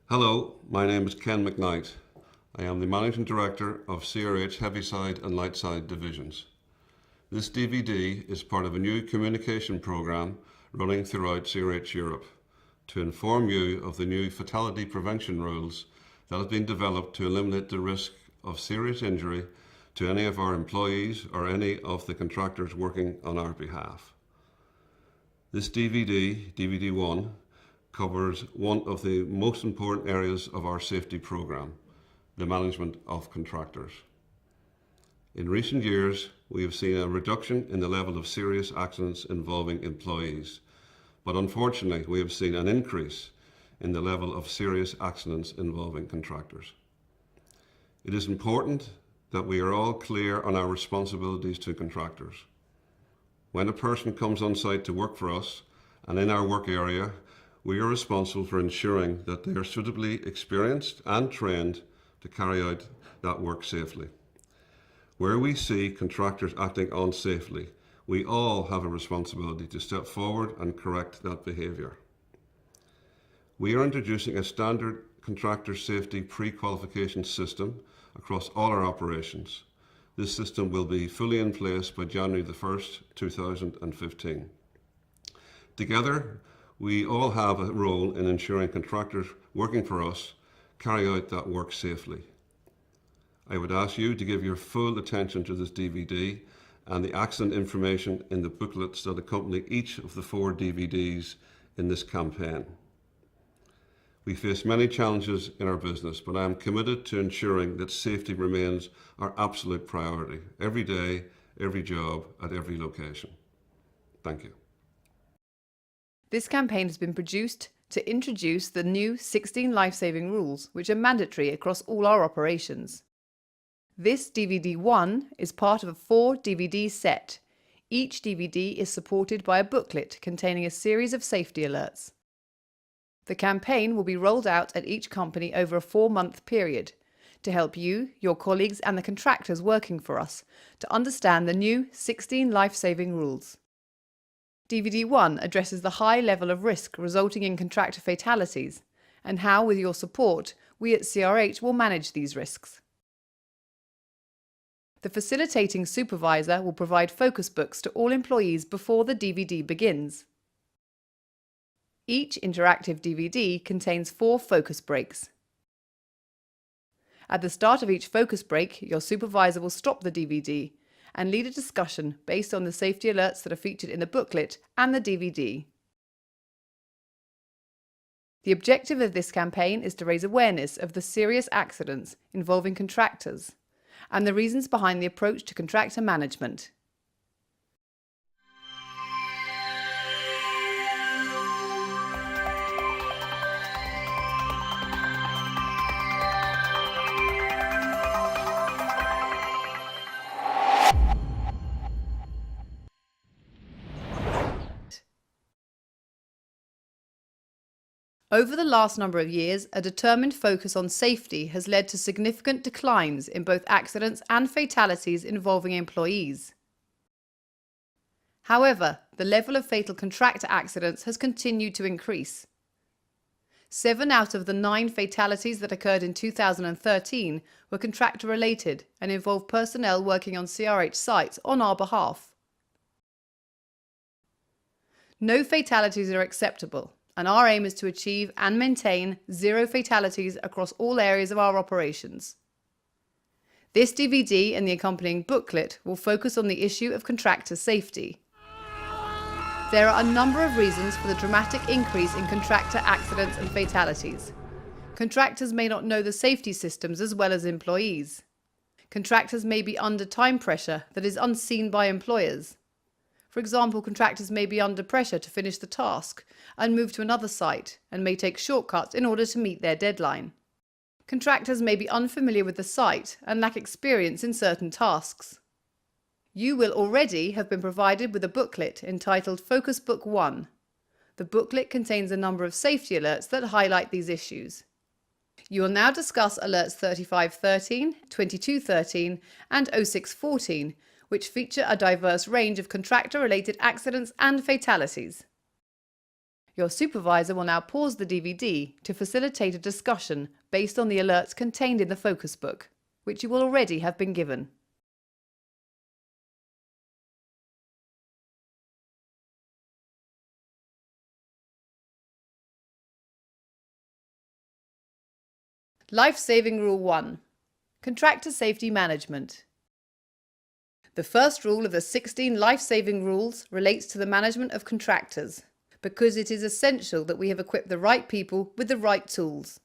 Hello, my name is Ken McKnight. I am the Managing Director of CRH Heavyside and Lightside Divisions. This DVD is part of a new communication programme running throughout CRH Europe to inform you of the new fatality prevention rules that have been developed to eliminate the risk of serious injury to any of our employees or any of the contractors working on our behalf. This DVD, DVD1, covers one of the most important areas of our safety programme, the management of contractors. In recent years, we have seen a reduction in the level of serious accidents involving employees, but unfortunately we have seen an increase in the level of serious accidents involving contractors. It is important that we are all clear on our responsibilities to contractors. When a person comes on site to work for us and in our work area, we are responsible for ensuring that they are suitably experienced and trained to carry out that work safely. Where we see contractors acting unsafely, we all have a responsibility to step forward and correct that behaviour. We are introducing a standard contractor safety pre-qualification system across all our operations. This system will be fully in place by January the 1st, 2015. Together, we all have a role in ensuring contractors working for us carry out that work safely. I would ask you to give your full attention to this DVD and the accident information in the booklets that accompany each of the 4 DVDs in this campaign. We face many challenges in our business, but I am committed to ensuring that safety remains our absolute priority, every day, every job, at every location. Thank you. This campaign has been produced to introduce the new 16 life-saving rules, which are mandatory across all our operations. This DVD1 is part of a 4-DVD set. Each DVD is supported by a booklet containing a series of safety alerts. The campaign will be rolled out at each company over a 4-month period to help you, your colleagues and the contractors working for us to understand the new 16 life-saving rules. DVD1 addresses the high level of risk resulting in contractor fatalities and how, with your support, we at CRH will manage these risks. The facilitating supervisor will provide focus books to all employees before the DVD begins. Each interactive DVD contains 4 focus breaks. At the start of each focus break, your supervisor will stop the DVD and lead a discussion based on the safety alerts that are featured in the booklet and the DVD. The objective of this campaign is to raise awareness of the serious accidents involving contractors and the reasons behind the approach to contractor management. Over the last number of years, a determined focus on safety has led to significant declines in both accidents and fatalities involving employees. However, the level of fatal contractor accidents has continued to increase. 7 out of the 9 fatalities that occurred in 2013 were contractor-related and involved personnel working on CRH sites on our behalf. No fatalities are acceptable, and our aim is to achieve and maintain 0 fatalities across all areas of our operations. This DVD and the accompanying booklet will focus on the issue of contractor safety. There are a number of reasons for the dramatic increase in contractor accidents and fatalities. Contractors may not know the safety systems as well as employees. Contractors may be under time pressure that is unseen by employers. For example, contractors may be under pressure to finish the task and move to another site and may take shortcuts in order to meet their deadline. Contractors may be unfamiliar with the site and lack experience in certain tasks. You will already have been provided with a booklet entitled Focus Book 1. The booklet contains a number of safety alerts that highlight these issues. You will now discuss alerts 3513, 2213 and 0614, which feature a diverse range of contractor-related accidents and fatalities. Your supervisor will now pause the DVD to facilitate a discussion based on the alerts contained in the focus book, which you will already have been given. Life-Saving Rule 1. Contractor Safety Management. The first rule of the 16 life-saving rules relates to the management of contractors, because it is essential that we have equipped the right people with the right tools.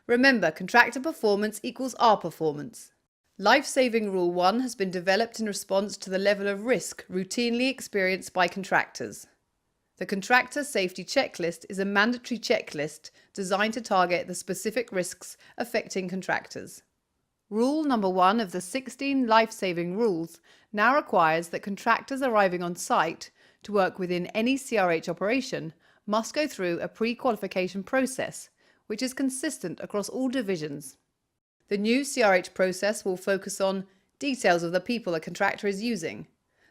Remember, contractor performance equals our performance. Life-Saving Rule 1 has been developed in response to the level of risk routinely experienced by contractors. The Contractor Safety Checklist is a mandatory checklist designed to target the specific risks affecting contractors. Rule number 1 of the 16 life-saving rules now requires that contractors arriving on site to work within any CRH operation must go through a pre-qualification process, which is consistent across all divisions. The new CRH process will focus on details of the people a contractor is using,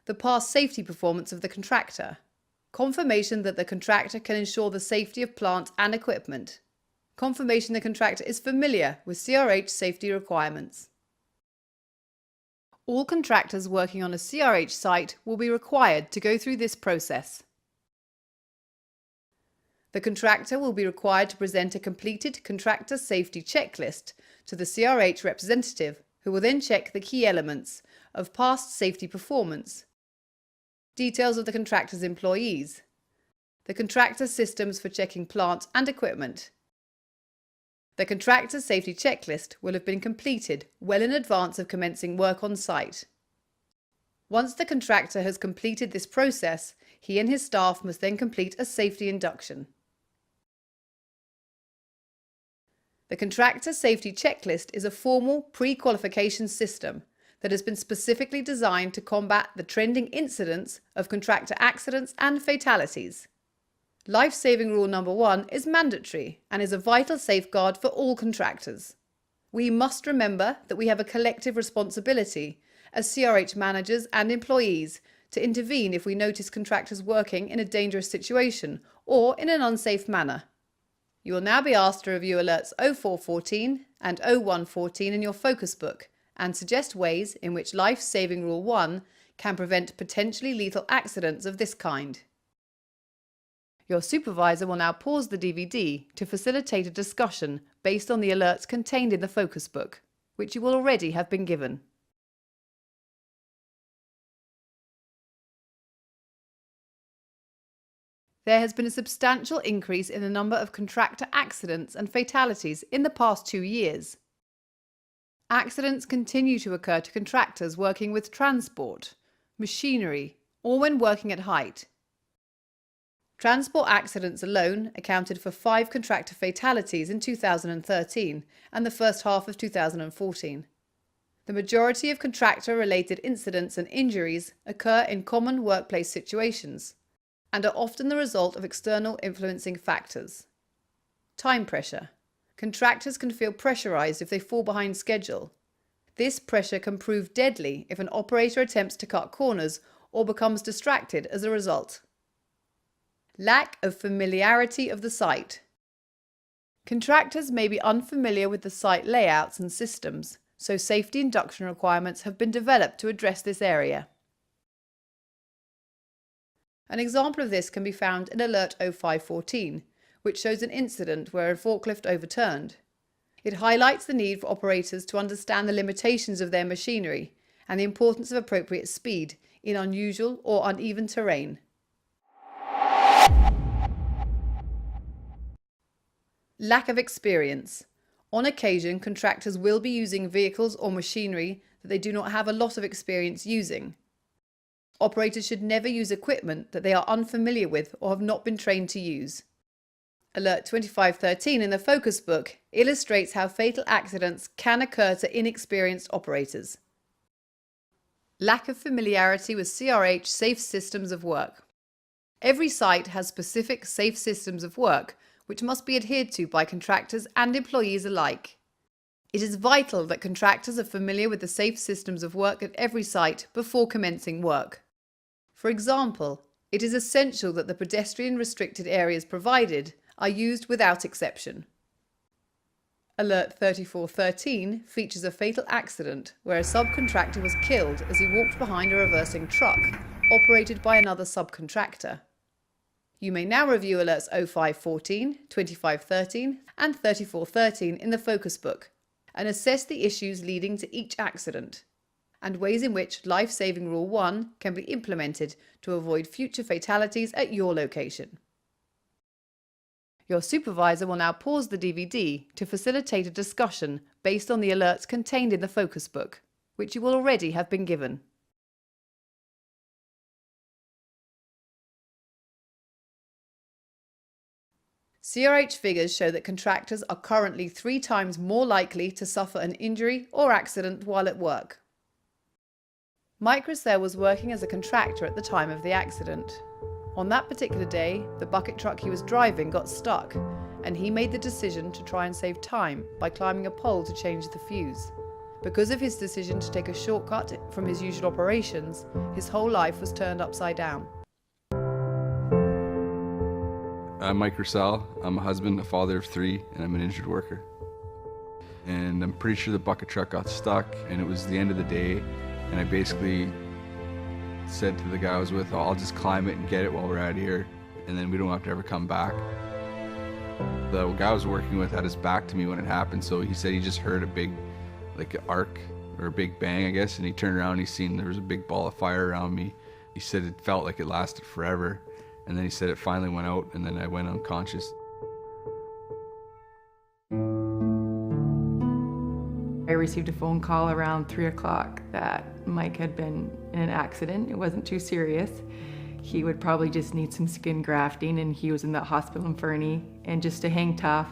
the past safety performance of the contractor, confirmation that the contractor can ensure the safety of plant and equipment, confirmation the contractor is familiar with CRH safety requirements. All contractors working on a CRH site will be required to go through this process. The contractor will be required to present a completed contractor safety checklist to the CRH representative, who will then check the key elements of past safety performance, details of the contractor's employees, the contractor systems for checking plant and equipment. The contractor safety checklist will have been completed well in advance of commencing work on site. Once the contractor has completed this process, he and his staff must then complete a safety induction. The contractor safety checklist is a formal pre-qualification system that has been specifically designed to combat the trending incidents of contractor accidents and fatalities. Life-saving rule number 1 is mandatory and is a vital safeguard for all contractors. We must remember that we have a collective responsibility as CRH managers and employees to intervene if we notice contractors working in a dangerous situation or in an unsafe manner. You will now be asked to review alerts 0414 and 0114 in your focus book and suggest ways in which Life-Saving Rule 1 can prevent potentially lethal accidents of this kind. Your supervisor will now pause the DVD to facilitate a discussion based on the alerts contained in the focus book, which you will already have been given. There has been a substantial increase in the number of contractor accidents and fatalities in the past 2 years. Accidents continue to occur to contractors working with transport, machinery, or when working at height. Transport accidents alone accounted for 5 contractor fatalities in 2013 and the first half of 2014. The majority of contractor-related incidents and injuries occur in common workplace situations and are often the result of external influencing factors. Time pressure. Contractors can feel pressurized if they fall behind schedule. This pressure can prove deadly if an operator attempts to cut corners or becomes distracted as a result. Lack of familiarity of the site. Contractors may be unfamiliar with the site layouts and systems, so safety induction requirements have been developed to address this area. An example of this can be found in Alert 0514, which shows an incident where a forklift overturned. It highlights the need for operators to understand the limitations of their machinery and the importance of appropriate speed in unusual or uneven terrain. Lack of experience. On occasion, contractors will be using vehicles or machinery that they do not have a lot of experience using. Operators should never use equipment that they are unfamiliar with or have not been trained to use. Alert 2513 in the focus book illustrates how fatal accidents can occur to inexperienced operators. Lack of familiarity with CRH safe systems of work. Every site has specific safe systems of work which must be adhered to by contractors and employees alike. It is vital that contractors are familiar with the safe systems of work at every site before commencing work. For example, It is essential that the pedestrian restricted areas provided are used without exception. Alert 3413 features a fatal accident where a subcontractor was killed as he walked behind a reversing truck operated by another subcontractor. You may now review alerts 0514, 2513 and 3413 in the focus book and assess the issues leading to each accident and ways in which Life-Saving Rule 1 can be implemented to avoid future fatalities at your location. Your supervisor will now pause the DVD to facilitate a discussion based on the alerts contained in the focus book, which you will already have been given. CRH figures show that contractors are currently 3 times more likely to suffer an injury or accident while at work. Mike Rousseau was working as a contractor at the time of the accident. On that particular day, the bucket truck he was driving got stuck, and he made the decision to try and save time by climbing a pole to change the fuse. Because of his decision to take a shortcut from his usual operations, his whole life was turned upside down. I'm Mike Rousseau. I'm a husband, a father of 3, and I'm an injured worker. And I'm pretty sure the bucket truck got stuck, and it was the end of the day, and I basically said to the guy I was with, I'll just climb it and get it while we're out here, and then we don't have to ever come back. The guy I was working with had his back to me when it happened, so he said he just heard a big, like an arc, or a big bang, I guess, and he turned around and he seen there was a big ball of fire around me. He said it felt like it lasted forever, and then he said it finally went out, and then I went unconscious. I received a phone call around 3 o'clock that Mike had been in an accident. It wasn't too serious. He would probably just need some skin grafting, and he was in the hospital in Fernie. And just to hang tough,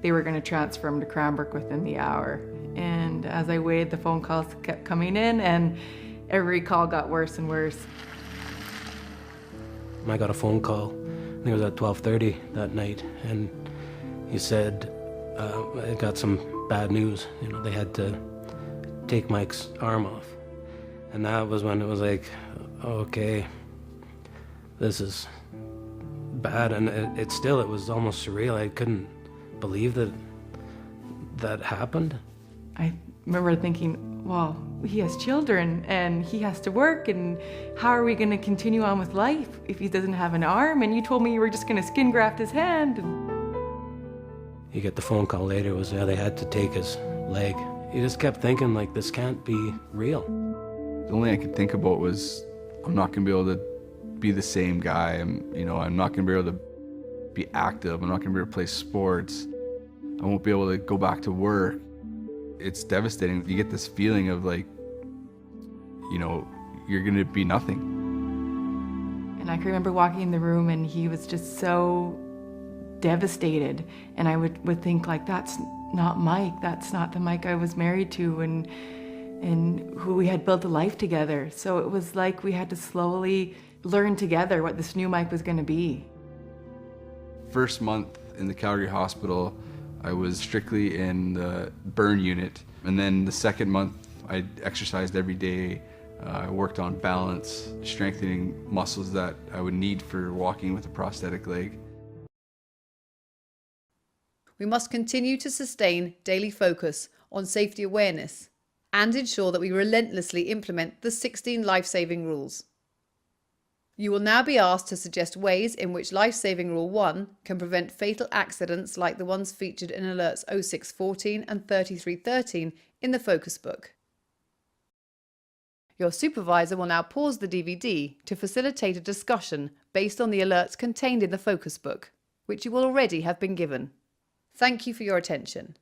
they were going to transfer him to Cranbrook within the hour. And as I waited, the phone calls kept coming in, and every call got worse and worse. I got a phone call, I think it was at 12:30 that night, and he said, I got some bad news. You know, they had to take Mike's arm off. And that was when it was like, okay, this is bad. And it was almost surreal. I couldn't believe that happened. I remember thinking, well, he has children and he has to work, and how are we going to continue on with life if he doesn't have an arm? And you told me you were just going to skin graft his hand. You get the phone call later, they had to take his leg. You just kept thinking, like, this can't be real. The only thing I could think about was, I'm not going to be able to be the same guy. I'm not going to be able to be active. I'm not going to be able to play sports. I won't be able to go back to work. It's devastating. You get this feeling of like, you're going to be nothing. And I can remember walking in the room, and he was just so devastated. And I would think, like, that's not Mike. That's not the Mike I was married to and who we had built a life together. So it was like we had to slowly learn together what this new Mike was going to be. First month in the Calgary hospital, I was strictly in the burn unit. And then the second month, I exercised every day. I worked on balance, strengthening muscles that I would need for walking with a prosthetic leg. We must continue to sustain daily focus on safety awareness and ensure that we relentlessly implement the 16 life-saving rules. You will now be asked to suggest ways in which Life-Saving Rule 1 can prevent fatal accidents like the ones featured in alerts 0614 and 3313 in the focus book. Your supervisor will now pause the DVD to facilitate a discussion based on the alerts contained in the focus book, which you will already have been given. Thank you for your attention.